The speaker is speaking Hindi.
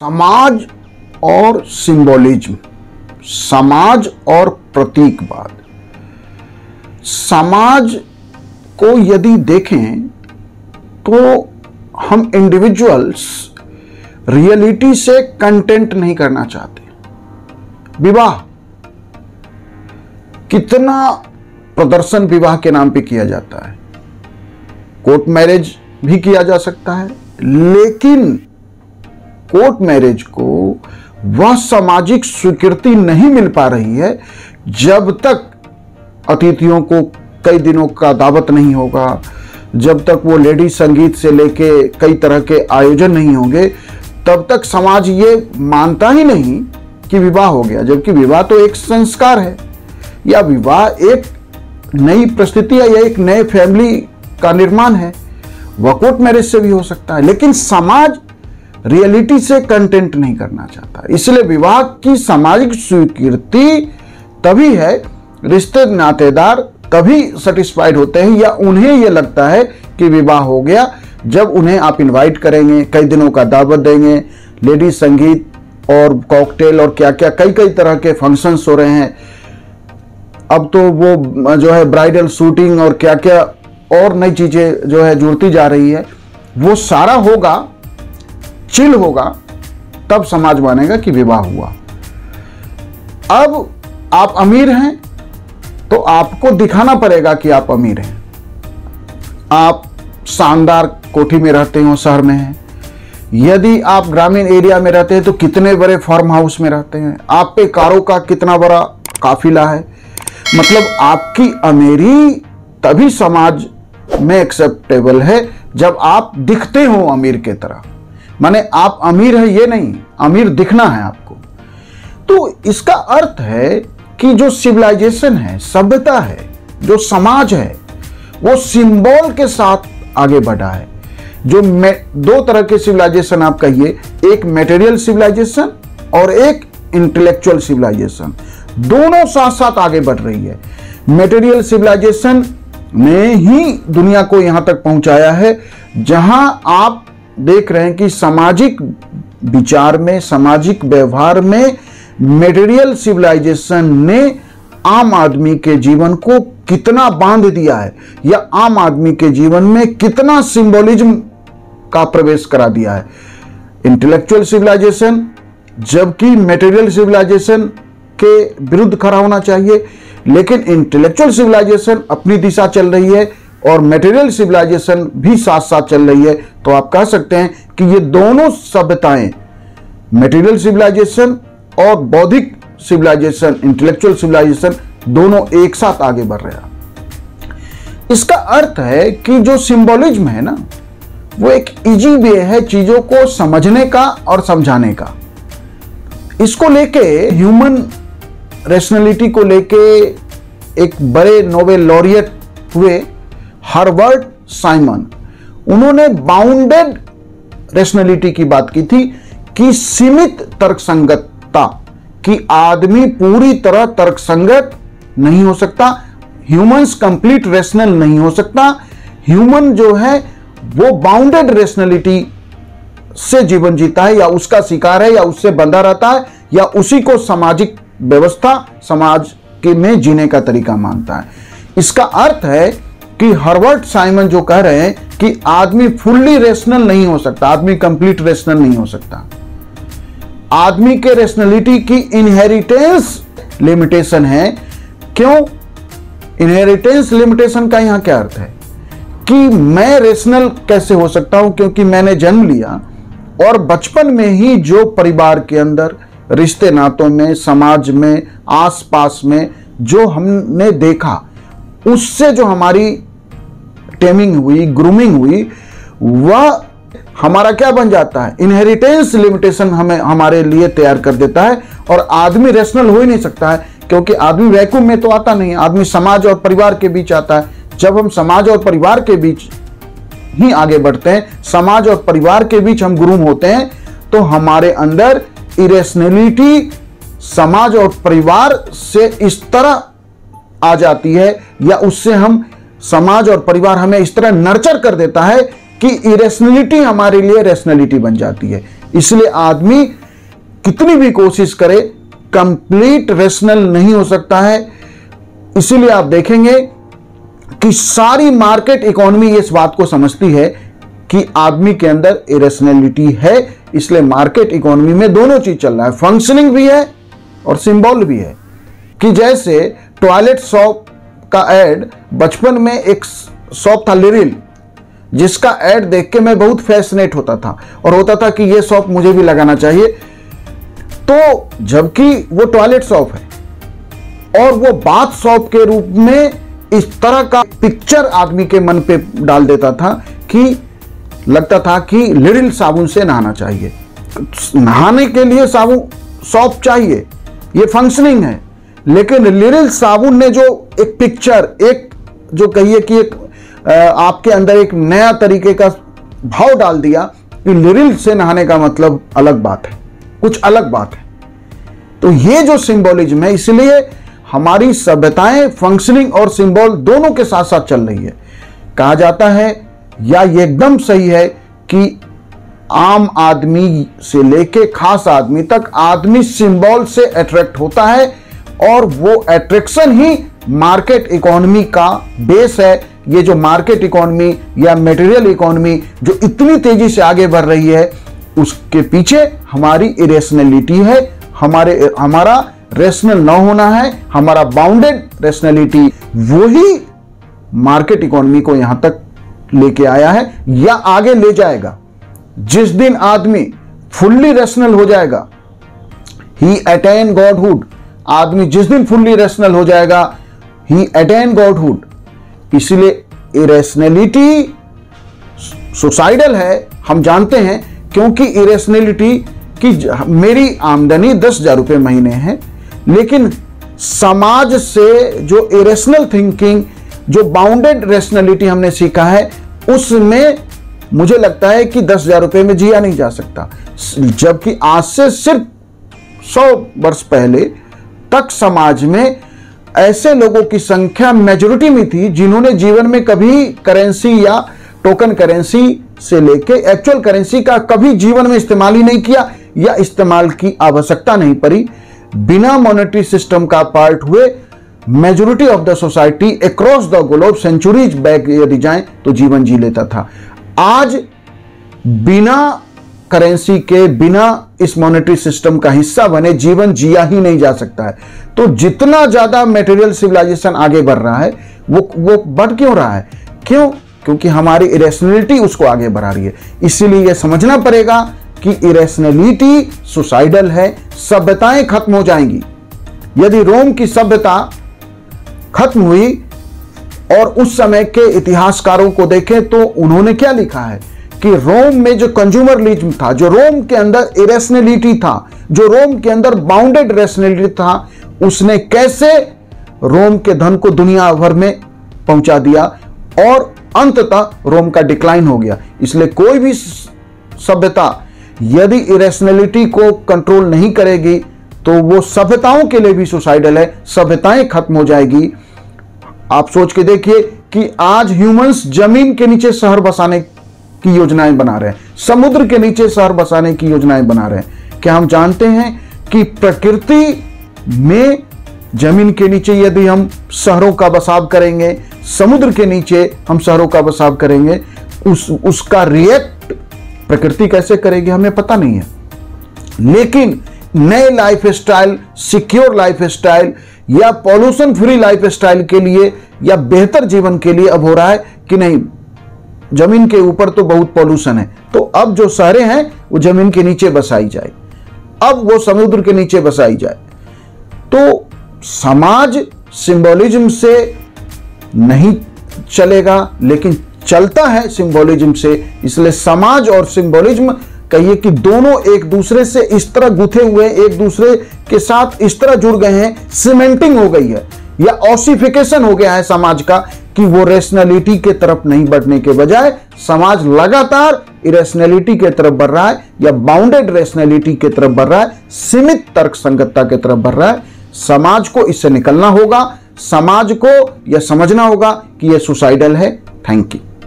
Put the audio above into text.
समाज और सिंबोलिज्म, समाज और प्रतीकवाद। समाज को यदि देखें तो हम इंडिविजुअल्स रियलिटी से कंटेंट नहीं करना चाहते। विवाह, कितना प्रदर्शन विवाह के नाम पे किया जाता है, कोर्ट मैरिज भी किया जा सकता है, लेकिन कोर्ट मैरिज को वह सामाजिक स्वीकृति नहीं मिल पा रही है जब तक अतिथियों को कई दिनों का दावत नहीं होगा, जब तक वो लेडी संगीत से लेके कई तरह के आयोजन नहीं होंगे, तब तक समाज ये मानता ही नहीं कि विवाह हो गया। जबकि विवाह तो एक संस्कार है, या विवाह एक नई परिस्थिति है, या एक नए फैमिली का निर्माण है। वह कोर्ट मैरिज से भी हो सकता है, लेकिन समाज रियलिटी से कंटेंट नहीं करना चाहता। इसलिए विवाह की सामाजिक स्वीकृति तभी है, रिश्ते नातेदार तभी सेटिस्फाइड होते हैं या उन्हें यह लगता है कि विवाह हो गया जब उन्हें आप इनवाइट करेंगे, कई दिनों का दावत देंगे, लेडी संगीत और कॉकटेल और क्या क्या कई कई तरह के फंक्शंस हो रहे हैं। अब तो वो जो है ब्राइडल शूटिंग और क्या क्या और नई चीजें जो है जुड़ती जा रही है, वो सारा होगा, चिल होगा, तब समाज मानेगा कि विवाह हुआ। अब आप अमीर हैं तो आपको दिखाना पड़ेगा कि आप अमीर हैं। आप शानदार कोठी में रहते हो, शहर में हैं। यदि आप ग्रामीण एरिया में रहते हैं तो कितने बड़े फार्म हाउस में रहते हैं, आप पे कारों का कितना बड़ा काफिला है। मतलब आपकी अमीरी तभी समाज में एक्सेप्टेबल है जब आप दिखते हो अमीर के तरह। माने आप अमीर है ये नहीं, अमीर दिखना है आपको। तो इसका अर्थ है कि जो सिविलाइजेशन है, सभ्यता है, जो समाज है, वो सिंबल के साथ आगे बढ़ा है। जो दो तरह के सिविलाइजेशन आप कहिए, एक मटेरियल सिविलाइजेशन और एक इंटेलेक्चुअल सिविलाइजेशन, दोनों साथ साथ आगे बढ़ रही है। मटेरियल सिविलाइजेशन ने ही दुनिया को यहां तक पहुंचाया है जहां आप देख रहे हैं कि सामाजिक विचार में, सामाजिक व्यवहार में मटेरियल सिविलाइजेशन ने आम आदमी के जीवन को कितना बांध दिया है, या आम आदमी के जीवन में कितना सिंबोलिज्म का प्रवेश करा दिया है। इंटेलेक्चुअल सिविलाइजेशन, जबकि मटेरियल सिविलाइजेशन के विरुद्ध खड़ा होना चाहिए, लेकिन इंटेलेक्चुअल सिविलाइजेशन अपनी दिशा चल रही है और मटेरियल सिविलाइजेशन भी साथ साथ चल रही है। तो आप कह सकते हैं कि ये दोनों सभ्यताएं, मटेरियल सिविलाइजेशन और बौद्धिक सिविलाइजेशन, इंटेलेक्चुअल सिविलाइजेशन, दोनों एक साथ आगे बढ़ रहे हैं। इसका अर्थ है कि जो सिंबोलिज्म है ना, वो एक इजी वे है चीजों को समझने का और समझाने का। इसको लेके ह्यूमन रैशनैलिटी को लेके एक बड़े नोबेल लॉरिएट हुए हर्बर्ट साइमन, उन्होंने बाउंडेड रैशनैलिटी की बात की थी कि सीमित तर्कसंगतता, कि आदमी पूरी तरह तर्कसंगत नहीं हो सकता, ह्यूमंस कंप्लीट रैशनल नहीं हो सकता। ह्यूमन जो है वो बाउंडेड रैशनैलिटी से जीवन जीता है, या उसका शिकार है, या उससे बंधा रहता है, या उसी को सामाजिक व्यवस्था, समाज के में जीने का तरीका मानता है। इसका अर्थ है कि हर्बर्ट साइमन जो कह रहे हैं कि आदमी फुल्ली रेशनल नहीं हो सकता, आदमी कंप्लीट रेशनल नहीं हो सकता। आदमी के रेशनलिटी की इनहेरिटेंस लिमिटेशन है। क्यों इनहेरिटेंस लिमिटेशन का यहां क्या अर्थ है कि मैं रेशनल कैसे हो सकता हूं, क्योंकि मैंने जन्म लिया और बचपन में ही जो परिवार के अंदर, रिश्ते नातों में, समाज में, आसपास में जो हमने देखा, उससे जो हमारी टेमिंग हुई, ग्रूमिंग हुई, वह हमारा क्या बन जाता है, इनहेरिटेंस लिमिटेशन हमें हमारे लिए तैयार कर देता है। और आदमी रेशनल हो ही नहीं सकता है, क्योंकि आदमी वैक्यूम में तो आता नहीं, आदमी समाज और परिवार के बीच आता है। जब हम समाज और परिवार के बीच ही आगे बढ़ते हैं, समाज और परिवार के बीच हम ग्रूम होते हैं, तो हमारे अंदर इरेशनलिटी समाज और परिवार से इस तरह आ जाती है, या उससे हम समाज और परिवार हमें इस तरह नर्चर कर देता है कि इरेशनलिटी हमारे लिए रेशनलिटी बन जाती है। इसलिए आदमी कितनी भी कोशिश करे कंप्लीट रेशनल नहीं हो सकता है। इसीलिए आप देखेंगे कि सारी मार्केट इकोनॉमी इस बात को समझती है कि आदमी के अंदर इरेशनैलिटी है, इसलिए मार्केट इकोनॉमी में दोनों चीज चल रहा है, फंक्शनिंग भी है और सिंबल भी है। कि जैसे टॉयलेट शॉप का एड, बचपन में एक शॉप था लिरिल, जिसका एड देख के मैं बहुत फैसिनेट होता था और होता था कि ये शॉप मुझे भी लगाना चाहिए। तो जबकि वो टॉयलेट शॉप है और वो बाथ शॉप के रूप में इस तरह का पिक्चर आदमी के मन पे डाल देता था कि लगता था कि लिरिल साबुन से नहाना चाहिए। नहाने के लिए साबुन शॉप चाहिए, ये फंक्शनिंग है, लेकिन लिरिल साबुन ने जो एक पिक्चर, एक जो कहिए कि एक आपके अंदर एक नया तरीके का भाव डाल दिया कि लिरिल से नहाने का मतलब अलग बात है, कुछ अलग बात है। तो ये जो सिंबोलिज्म है, इसलिए हमारी सभ्यताएं फंक्शनिंग और सिंबल दोनों के साथ साथ चल रही है। कहा जाता है या ये एकदम सही है कि आम आदमी से लेके खास आदमी तक आदमी सिंबल से अट्रैक्ट होता है और वो अट्रैक्शन ही मार्केट इकोनॉमी का बेस है। ये जो मार्केट इकोनॉमी या मटेरियल इकोनॉमी जो इतनी तेजी से आगे बढ़ रही है, उसके पीछे हमारी इरेशनैलिटी है, हमारा रेशनल न होना है, हमारा बाउंडेड रेशनैलिटी, वही मार्केट इकोनॉमी को यहां तक लेके आया है या आगे ले जाएगा। जिस दिन आदमी फुल्ली रेशनल हो जाएगा, ही अटेन गॉडहुड, आदमी जिस दिन फुल्ली रेशनल हो जाएगा, ही अटेन गॉडहुड। इसलिए इरेशनैलिटी सुसाइडल है, हम जानते हैं, क्योंकि इरेशनैलिटी कि मेरी आमदनी 10,000 रुपये महीने है, लेकिन समाज से जो इरेशनल थिंकिंग, जो बाउंडेड रेशनैलिटी हमने सीखा है, उसमें मुझे लगता है कि 10,000 रुपये में जिया नहीं जा सकता। जबकि आज से सिर्फ 100 वर्ष पहले तक समाज में ऐसे लोगों की संख्या मेजॉरिटी में थी जिन्होंने जीवन में कभी करेंसी या टोकन करेंसी से लेके एक्चुअल करेंसी का कभी जीवन में इस्तेमाल ही नहीं किया या इस्तेमाल की आवश्यकता नहीं पड़ी। बिना मॉनेटरी सिस्टम का पार्ट हुए majority of the society across the globe centuries back यदि जाएं तो जीवन जी लेता था। आज बिना करेंसी के, बिना इस मॉनेटरी सिस्टम का हिस्सा बने जीवन जिया ही नहीं जा सकता है। तो जितना ज्यादा मटेरियल सिविलाइजेशन आगे बढ़ रहा है, वो बढ़ क्यों रहा है? क्यों? क्योंकि हमारी इरेशनैलिटी उसको आगे बढ़ा रही है। इसीलिए यह समझना पड़ेगा कि इरेशनैलिटी सुसाइडल है, सभ्यताएं खत्म हो जाएंगी। यदि रोम की सभ्यता खत्म हुई और उस समय के इतिहासकारों को देखें तो उन्होंने क्या लिखा है कि रोम में जो कंज्यूमरलिज्म था, जो रोम के अंदर इरेशनैलिटी था, जो रोम के अंदर बाउंडेड रेशनैलिटी था, उसने कैसे रोम के धन को दुनिया भर में पहुंचा दिया और अंततः रोम का डिक्लाइन हो गया। इसलिए कोई भी सभ्यता यदि इरेशनैलिटी को कंट्रोल नहीं करेगी तो वो सभ्यताओं के लिए भी सुसाइडल है, सभ्यताएं खत्म हो जाएगी। आप सोच के देखिए कि आज ह्यूमंस जमीन के नीचे शहर बसाने की योजनाएं बना रहे हैं, समुद्र के नीचे शहर बसाने की योजनाएं बना रहे हैं। क्या हम जानते हैं कि प्रकृति में जमीन के नीचे यदि हम शहरों का बसाव करेंगे, समुद्र के नीचे हम शहरों का बसाव करेंगे, उसका रिएक्ट प्रकृति कैसे करेगी हमें पता नहीं है। लेकिन नए life style, secure life style या पॉल्यूशन फ्री लाइफ स्टाइल के लिए या बेहतर जीवन के लिए अब हो रहा है कि नहीं, जमीन के ऊपर तो बहुत पॉल्यूशन है, तो अब जो शहरें हैं वो जमीन के नीचे बसाई जाए, अब वो समुद्र के नीचे बसाई जाए। तो समाज सिंबोलिज्म से नहीं चलेगा, लेकिन चलता है सिंबोलिज्म से। इसलिए समाज और सिंबोलिज्म कहिए कि दोनों एक दूसरे से इस तरह गुथे हुए, एक दूसरे के साथ इस तरह जुड़ गए हैं, सीमेंटिंग हो गई है या ऑसिफिकेशन हो गया है समाज का, कि वो रेशनैलिटी के तरफ नहीं बढ़ने के बजाय समाज लगातार इरेशनैलिटी के तरफ बढ़ रहा है या बाउंडेड रेशनैलिटी के तरफ बढ़ रहा है, सीमित तर्क संगतता के तरफ बढ़ रहा है। समाज को इससे निकलना होगा, समाज को यह समझना होगा कि यह सुसाइडल है। Thank you.